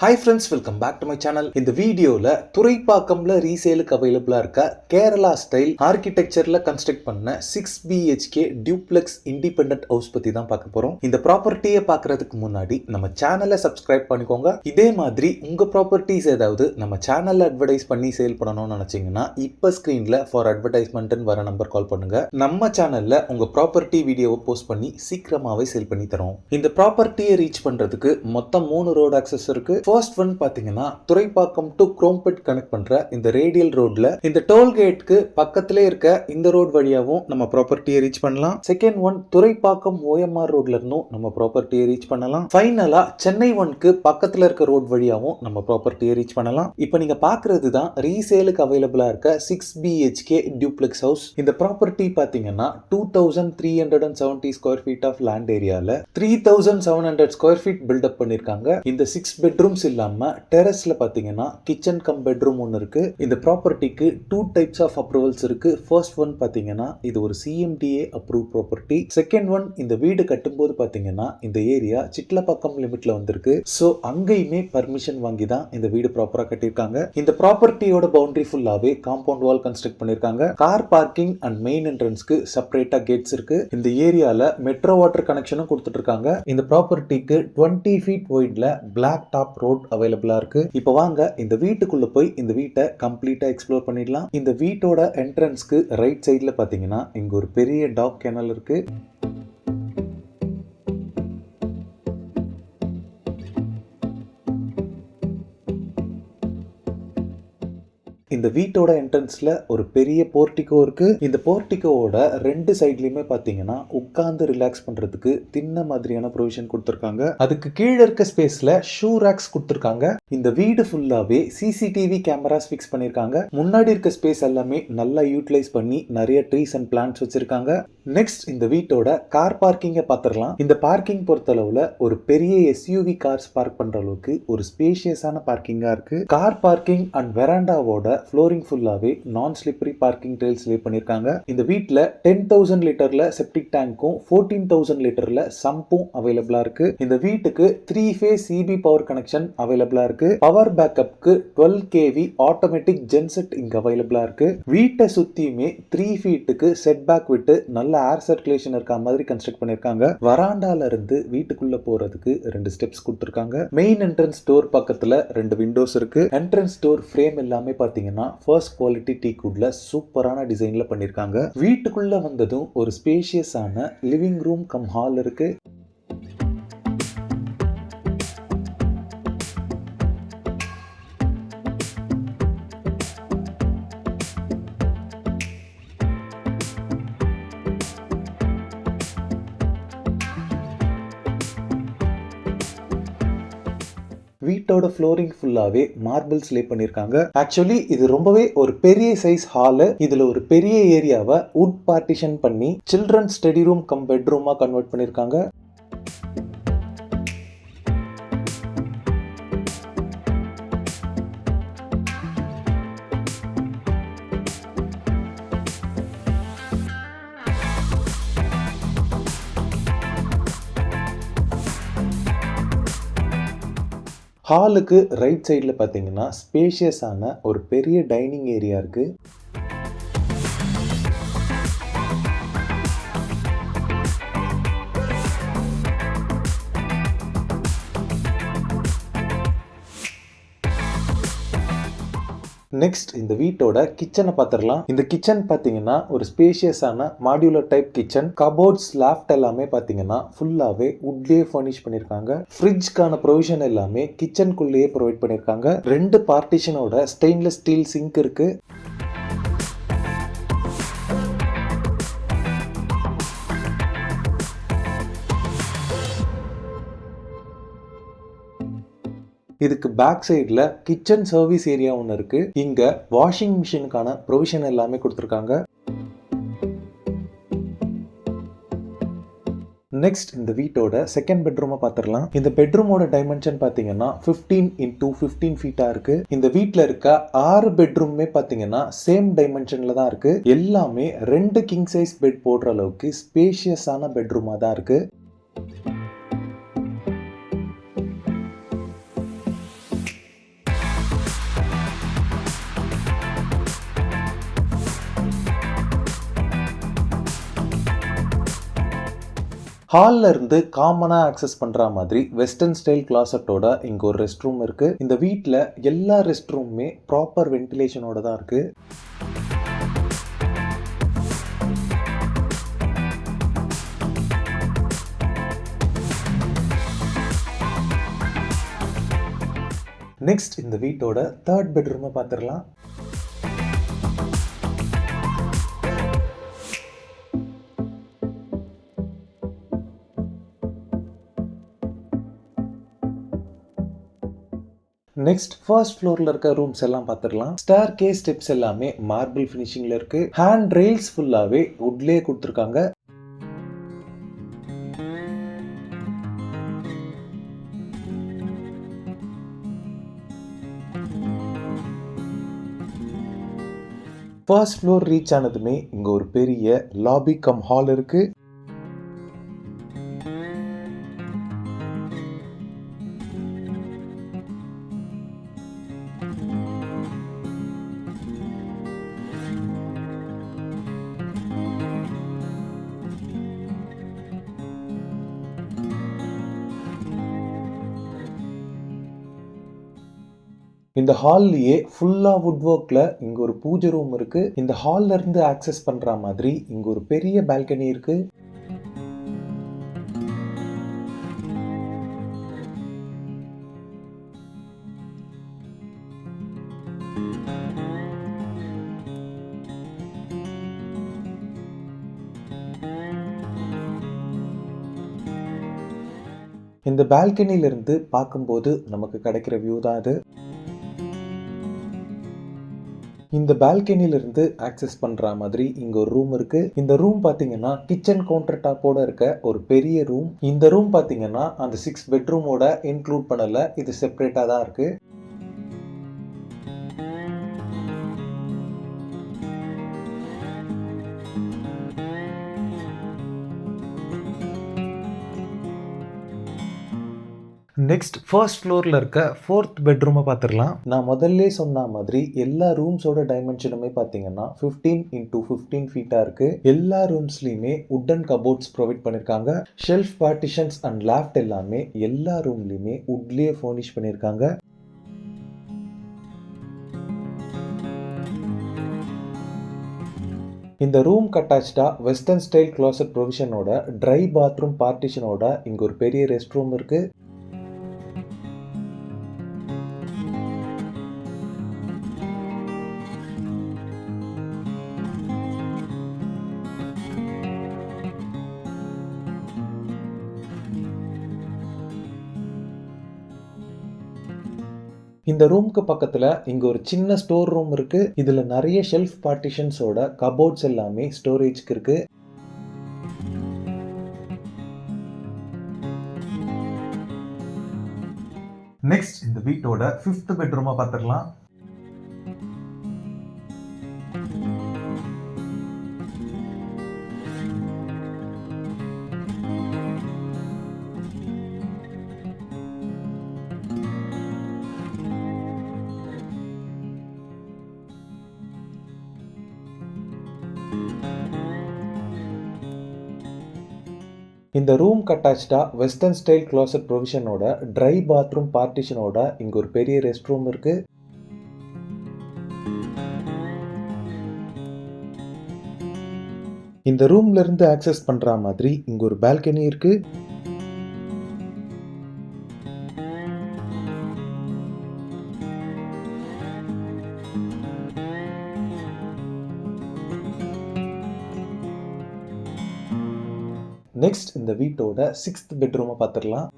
Hi friends, welcome back to my channel. இந்த வீடியோல துறைப்பாக்கம்ல ரீசேலுக்கு அவைலபிளா இருக்க கேரளா ஸ்டைல் ஆர்கிடெக்சர்ல கன்ஸ்ட்ரக்ட் பண்ண 6 BHK டியூப்ளெக்ஸ் இண்டிபெண்டன்ட் ஹவுஸ் பத்தி தான் பார்க்க போறோம். இந்த ப்ராப்பர்ட்டியை பார்க்கறதுக்கு முன்னாடி நம்ம சேனலை சப்ஸ்கிரைப் பண்ணிக்கோங்க. இதே மாதிரி உங்க ப்ராப்பர்ட்டிஸ் ஏதாவது நம்ம சேனல்ல அட்வர்டைஸ் பண்ணி சேல் பண்ணணும்னு நினைச்சீங்கன்னா இப்ப ஸ்கிரீன்ல ஃபார் அட்வர்டைஸ்மெண்ட்னு வர நம்பர் கால் பண்ணுங்க. நம்ம சேனல்ல உங்க ப்ராப்பர்ட்டி வீடியோவை போஸ்ட் பண்ணி சீக்கிரமாவே சேல் பண்ணி தரோம். இந்த ப்ராப்பர்ட்டியை ரீச் பண்றதுக்கு மொத்தம் 3 ரோட் ஆக்சஸ் இருக்கு. ஃபர்ஸ்ட் ஒன் பாத்தீங்கன்னா துறைப்பாக்கம் டு குரோம்பேட் கனெக்ட் பண்ற இந்த ரேடியல் ரோட்ல இந்த டோல்கேட்க்கு பக்கத்திலே இருக்க இந்த ரோட் வழியாவும் நம்ம ப்ராப்பர்ட்டியை ரீச் பண்ணலாம். செகண்ட் ஒன் துறைப்பாக்கம் OMR ரோட்ல இருந்தும் நம்ம ப்ராப்பர்ட்டியை ரீச் பண்ணலாம். ஃபைனலா சென்னை ஒன்க்கு பக்கத்துல இருக்க ரோட் வழியாவும் நம்ம ப்ராப்பர்ட்டியை ரீச் பண்ணலாம். இப்போ நீங்க பாக்குறது தான் ரீசேலுக்கு அவைலபிளா இருக்க 6 BHK டியூப்ளெக்ஸ் ஹவுஸ். இந்த ப்ராப்பர்ட்டி பாத்தீங்கன்னா 2370 ஸ்கொயர் ஃபீட் ஆஃப் லேண்ட் ஏரியால 3700 ஸ்கொயர் ஃபீட் பில்டப் பண்ணிருக்காங்க. இந்த 6 பெட்ரூம்ஸ் இல்லாம டெரஸ்ல பாத்தீங்கன்னா கிச்சன் கம் பெட்ரூம் ஒன்னு இருக்கு. இந்த ப்ராப்பர்ட்டிக்கு 2 டைப்ஸ் ஆஃப் அப்ரூவல்ஸ் இருக்கு. ஃபர்ஸ்ட் ஒன் பாத்தீங்கன்னா இது ஒரு CMDA approve property. Second one இந்த வீடு கட்டும்போது பாத்தீங்கன்னா இந்த ஏரியா சிட்லப்பாக்கம் லிமிட்ல வந்திருக்கு. சோ அங்கேயுமே பர்மிஷன் வாங்கி தான் இந்த வீடு ப்ராப்பரா கட்டியிருக்காங்க. இந்த ப்ராப்பர்ட்டியோட பவுண்டரி ஃபுல்லாவே காம்பவுண்ட் வால் கன்ஸ்ட்ரக்ட் பண்ணிருக்காங்க. கார் பார்க்கிங் அண்ட் மெயின் என்ட்ரன்ஸ்க்கு செப்பரேட்டா கேட்ஸ் இருக்கு. இந்த ஏரியால மெட்ரோ வாட்டர் கனெக்ஷனும் கொடுத்துட்டு இருக்காங்க. இந்த ப்ராப்பர்ட்டிக்கு 20 ஃபீட் வைட்ல பிளாக் டாப் ரோட் அவைலபிளா இருக்கு. இப்போ வாங்க இந்த வீட்டுக்குள்ள போய் இந்த வீட்டை கம்ப்ளீட்டா எக்ஸ்ப்ளோர் பண்ணிடலாம். இந்த வீட்டோட என்ட்ரன்ஸ்க்கு ரைட் சைடுல பாத்தீங்கன்னா இங்க ஒரு பெரிய டாக் கெனல் இருக்கு. இந்த வீட்டோட என்ட்ரன்ஸ்ல ஒரு பெரிய போர்ட்டிகோ இருக்கு. இந்த போர்ட்டிகோவோட ரெண்டு சைட்லயுமே பாத்தீங்கன்னா உட்கார்ந்து ரிலாக்ஸ் பண்றதுக்கு தின்ன மாதிரியான ப்ரொவிஷன் கொடுத்திருக்காங்க. அதுக்கு கீழே இருக்க ஸ்பேஸ்ல ஷூ ராக்ஸ் கொடுத்திருக்காங்க. இந்த வீடு ஃபுல்லாவே CCTV கேமராஸ் ஃபிக்ஸ் பண்ணிருக்காங்க. முன்னாடி இருக்க ஸ்பேஸ் எல்லாமே நல்லா யூட்டிலைஸ் பண்ணி நிறைய ட்ரீஸ் அண்ட் பிளான்ட்ஸ் வச்சிருக்காங்க. நெக்ஸ்ட் இந்த வீட்டோட கார் பார்க்கிங்கை பார்த்துடலாம். இந்த பார்க்கிங் பொறுத்தளவுல ஒரு பெரிய SUV கார்ஸ் பார்க் பண்ற அளவுக்கு ஒரு ஸ்பேஷியஸான பார்க்கிங்கா இருக்கு. கார் பார்க்கிங் அண்ட் வெராண்டாவோட ஃப்ளோரிங் ஃபுல்லாவே நான் ஸ்லிப்பரி பார்க்கிங் டைல்ஸ் லே பண்ணிருக்காங்க. இந்த வீட்ல 10,000 லிட்டர்ல செப்டிக் டேங்க்கும் 14,000 லிட்டர்ல சம்பும் அவைலபிளா இருக்கு. இந்த வீட்டுக்கு 3 ஃபேஸ் CB பவர் கனெக்ஷன் அவைலபிளா இருக்கு. பவர் பேக்கப்க்கு 12 kV ஆட்டோமேட்டிக் ஜென்செட் இங்க அவைலபிளா இருக்கு. வீட்டை சுத்தியுமே 3 ஃபீட்டுக்கு செட் பேக் விட்டு நல்ல ஏர் சர்க்குலேஷன் இருக்க மாதிரி கன்ஸ்ட்ரக்ட் பண்ணிருக்காங்க. வராண்டால இருந்து வீட்டுக்குள்ள போறதுக்கு 2 ஸ்டெப்ஸ் கொடுத்திருக்காங்க. மெயின் என்ட்ரன்ஸ் டோர் பக்கத்துல 2 விண்டோஸ் இருக்கு. என்ட்ரன்ஸ் டோர் ஃப்ரேம் எல்லாமே பாத்தீங்கன்னா ஃபர்ஸ்ட் குவாலிட்டி டீக்வுட்ல சூப்பரான டிசைன்ல பண்ணிருக்காங்க. வீட்டுக்குள்ள வந்ததும் ஒரு ஸ்பேஷியஸான லிவிங் ரூம் கம் ஹால் இருக்கு. வீட்டோட ஃப்ளோரிங் ஃபுல்லாவே மார்பிள்ஸ் லே பண்ணிருக்காங்க. ஆக்சுவலி இது ரொம்பவே ஒரு பெரிய சைஸ் ஹால். இதுல ஒரு பெரிய ஏரியாவை வுட் பார்ட்டிஷன் பண்ணி சில்ட்ரன் ஸ்டடி ரூம் கம் பெட்ரூமா கன்வெர்ட் பண்ணிருக்காங்க. ஹாலுக்கு ரைட் சைடில் பார்த்தீங்கன்னா ஸ்பேஷியஸான ஒரு பெரிய டைனிங் ஏரியா இருக்கு. நெக்ஸ்ட் இந்த வீட்டோட கிச்சனை பார்த்துடலாம். இந்த கிச்சன் பார்த்தீங்கன்னா ஒரு ஸ்பேஷியஸான modular type kitchen. Cupboards loft எல்லாமே பார்த்தீங்கன்னா ஃபுல்லாவே வுட்லேயே ஃபர்னிஷ் பண்ணிருக்காங்க. ஃப்ரிட்ஜ்க்கான ப்ரொவிஷன் எல்லாமே கிச்சனுக்குள்ளேயே ப்ரொவைட் பண்ணிருக்காங்க. 2 பார்ட்டிஷனோட ஸ்டெயின்லெஸ் ஸ்டீல் சிங்க் இருக்கு. இதுக்கு பேக் சைடில் கிச்சன் சர்வீஸ் ஏரியா ஒன்று இருக்கு. இங்க வாஷிங் மிஷினுக்கான ப்ரொவிஷன் எல்லாமே கொடுத்துருக்காங்க. நெக்ஸ்ட் இந்த வீட்டோட செகண்ட் பெட்ரூமை பார்த்துடலாம். இந்த பெட்ரூமோட டைமென்ஷன் பார்த்தீங்கன்னா 15x15 ஃபீட்டா இருக்கு. இந்த வீட்டில் இருக்க 6 பெட்ரூமே பார்த்தீங்கன்னா சேம் டைமென்ஷன்ல தான் இருக்கு. எல்லாமே 2 கிங் சைஸ் பெட் போடுற அளவுக்கு ஸ்பேஷியஸான பெட்ரூமா தான் இருக்கு. ஹால்ல இருந்து காமனா ஆக்சஸ் பண்ற மாதிரி வெஸ்டர்ன் ஸ்டைல் கிளாசட்டோட இங்க ஒரு ரெஸ்ட் ரூம் இருக்கு. இந்த வீட்ல எல்லா ரெஸ்ட் ரூமுமே ப்ராப்பர் வென்டிலேஷனோட தான் இருக்கு. நெக்ஸ்ட் இந்த வீட்டோட 3rd பெட்ரூமை பார்த்துடலாம். நெக்ஸ்ட் ஃபர்ஸ்ட் ஃப்ளோர்ல இருக்க ரூம்ஸ் எல்லாம் பார்த்துடலாம். ஸ்டேர் கேஸ் ஸ்டெப்ஸ் எல்லாமே மார்பிள் ஃபினிஷிங்ல இருக்கு. ஹேண்ட் ரெயில்ஸ் ஃபுல்லாவே வுட்லயே கொடுத்துருக்காங்க. ஃபர்ஸ்ட் ஃப்ளோர் ரீச் ஆனதுமே இங்க ஒரு பெரிய லாபி கம் ஹால் இருக்கு. இந்த ஹால்லயே ஃபுல்லா வுட் ஒர்க்ல இங்க ஒரு பூஜை ரூம் இருக்கு. இந்த ஹால்ல இருந்து ஆக்சஸ் பண்ற மாதிரி இங்க ஒரு பெரிய பால்கனி இருக்கு. இந்த பால்கனில இருந்து பார்க்கும்போது நமக்கு கிடைக்கிற வியூ தான் இது. இந்த பால்கனில இருந்து ஆக்சஸ் பண்ற மாதிரி இங்க ஒரு ரூம் இருக்கு. இந்த ரூம் பாத்தீங்கன்னா கிச்சன் கவுண்டர் டாப்போட இருக்க ஒரு பெரிய ரூம். இந்த ரூம் பாத்தீங்கன்னா அந்த 6 பெட்ரூமோட இன்க்ளூட் பண்ணல, இது செப்பரேட்டா தான் இருக்கு. நெக்ஸ்ட் ஃபர்ஸ்ட் ஃப்ளோர்ல இருக்க 4th பெட்ரூமை பார்த்துடலாம். நான் முதல்ல சொன்ன மாதிரி எல்லா ரூம்ஸோட டைமென்ஷனுமே பார்த்தீங்கன்னா 15x15 ஃபீட்டா இருக்கு. எல்லா ரூம்ஸ்லயுமே வுட்டன் கபோர்ட்ஸ் ப்ரொவைட் பண்ணிருக்காங்க. ஷெல்ஃப் பார்ட்டிஷன்ஸ் அண்ட் லாஃப்ட் எல்லாமே எல்லா ரூம்லயுமே வுட்லயே ஃபர்னிஷ் பண்ணிருக்காங்க. இந்த ரூம் அட்டாச்டா வெஸ்டர்ன் ஸ்டைல் க்ளாசட் ப்ரொவிஷனோட ட்ரை பாத்ரூம் பார்ட்டிஷனோட இங்க ஒரு பெரிய ரெஸ்ட் ரூம் இருக்கு. இந்த ரூம்க்கு பக்கத்துல இங்க ஒரு சின்ன ஸ்டோர் ரூம் இருக்கு. இதுல நிறைய ஷெல்ஃப் பார்ட்டிஷன்ஸோட கபோர்ட்ஸ் எல்லாமே ஸ்டோரேஜ்க்கு இருக்கு. நெக்ஸ்ட் இந்த வீட்டோட 5th பெட்ரூமை பார்த்துடலாம். இந்த ரூம் அட்டாச்டா வெஸ்டர்ன் ஸ்டைல் க்ளாசட் ப்ரொவிஷனோட ட்ரை பாத்ரூம் பார்ட்டிஷனோட இங்க ஒரு பெரிய ரெஸ்ட் ரூம் இருக்கு. இந்த ரூம்ல இருந்து ஆக்சஸ் பண்ற மாதிரி இங்க ஒரு பால்கனி இருக்கு. நெக்ஸ்ட் இந்த வீட்டோட 6th பெட்ரூமை பார்த்துடலாம்.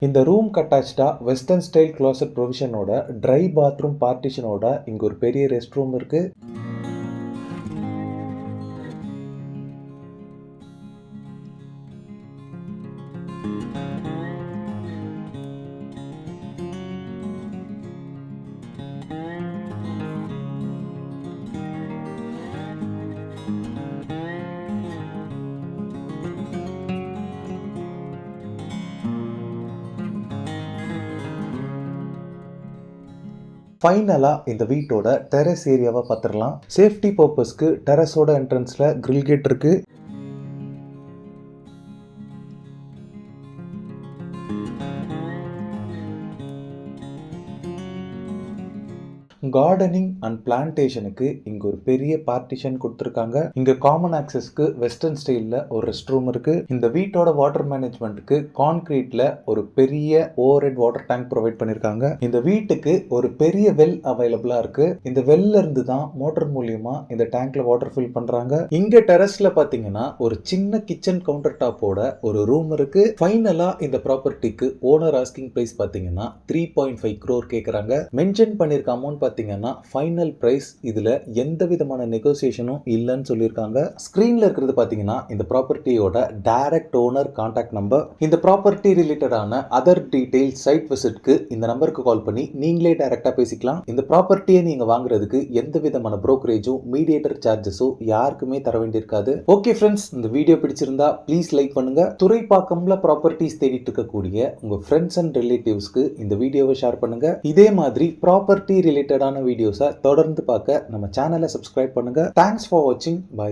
இந்த ரூம் அட்டாச்டா வெஸ்டர்ன் ஸ்டைல் க்ளாசட் ப்ரொவிஷனோட ட்ரை பாத்ரூம் பார்ட்டிஷனோட இங்க ஒரு பெரிய ரெஸ்ட் ரூம் இருக்கு. ஃபைனலா இந்த வீட்டோட டெரஸ் ஏரியாவை பார்த்துடலாம். சேஃப்டி பர்பஸ்க்கு டெரஸோட என்ட்ரன்ஸ்ல கிரில் கேட் இருக்கு. கார்டனிங் அண்ட் பிளான்டேஷனுக்கு இங்க ஒரு பெரிய பார்ட்டிஷன் கொடுத்துருக்காங்க. இங்க காமன் ஆக்சஸ்க்கு வெஸ்டர்ன் ஸ்டைல்ல ஒரு ரெஸ்ட் ரூம் இருக்கு. இந்த வீட்டோட வாட்டர் மேனேஜ்மெண்ட்டுக்கு கான்கிரீட்ல ஒரு பெரிய over head water tank provide பண்ணிருக்காங்க. இந்த வீட்டுக்கு ஒரு பெரிய வெல் அவைலபிளா இருக்கு. இந்த வெல்ல இருந்து தான் மோட்டர் மூலியமா இந்த டேங்க்ல வாட்டர் ஃபில் பண்றாங்க. இங்க டெரஸ்ல பாத்தீங்கன்னா ஒரு சின்ன கிச்சன் கவுண்டர் டாப்போட ஒரு ரூம் இருக்கு. ஃபைனலா இந்த ப்ராப்பர்ட்டிக்கு ஓனர் ஆஸ்கிங் பிரைஸ் பாத்தீங்கன்னா 3.5 crore கேக்குறாங்க. மென்ஷன் பண்ணிருக்க அமௌண்ட் பாத்தீங்கன்னா ஃபைனல் பிரைஸ். இதுல எந்த விதமான நெகோசியேஷனும் இல்லைன்னு சொல்லியிருக்காங்க. ஸ்கிரீன்ல இருக்கிறது பாத்தீங்கன்னா இந்த ப்ராப்பர்ட்டியோட டைரக்ட் ஓனர் கான்டாக்ட் நம்பர். இந்த ப்ராப்பர்ட்டி ரிலேட்டடான அதர் டீடைல் சைட் விசிட்க்கு இந்த நம்பருக்கு கால் பண்ணி நீங்களே டைரக்டா பேசிக்கலாம். இந்த ப்ராப்பர்ட்டியை நீங்க வாங்குறதுக்கு எந்த விதமான புரோக்கரேஜும் மீடியேட்டர் சார்ஜஸும் யாருக்குமே தர வேண்டியிருக்காது. ஓகே ஃப்ரெண்ட்ஸ், இந்த வீடியோ பிடிச்சிருந்தா ப்ளீஸ் லைக் பண்ணுங்க. துறைப்பாக்கம்ல ப்ராப்பர்ட்டிஸ் தேடிட்டு இருக்கக்கூடிய உங்க ஃப்ரெண்ட்ஸ் அண்ட் ரிலேட்டிவ்ஸ்க்கு இந்த வீடியோவை ஷேர் பண்ணுங்க. இதே மாதிரி ப்ராப்பர்ட்டி ரிலேட்டடான வீடியோஸை தொடர்ந்து பார்க்க நம்ம சேனலை சப்ஸ்கிரைப் பண்ணுங்க. தேங்க்ஸ் ஃபார் வாட்சிங். பை.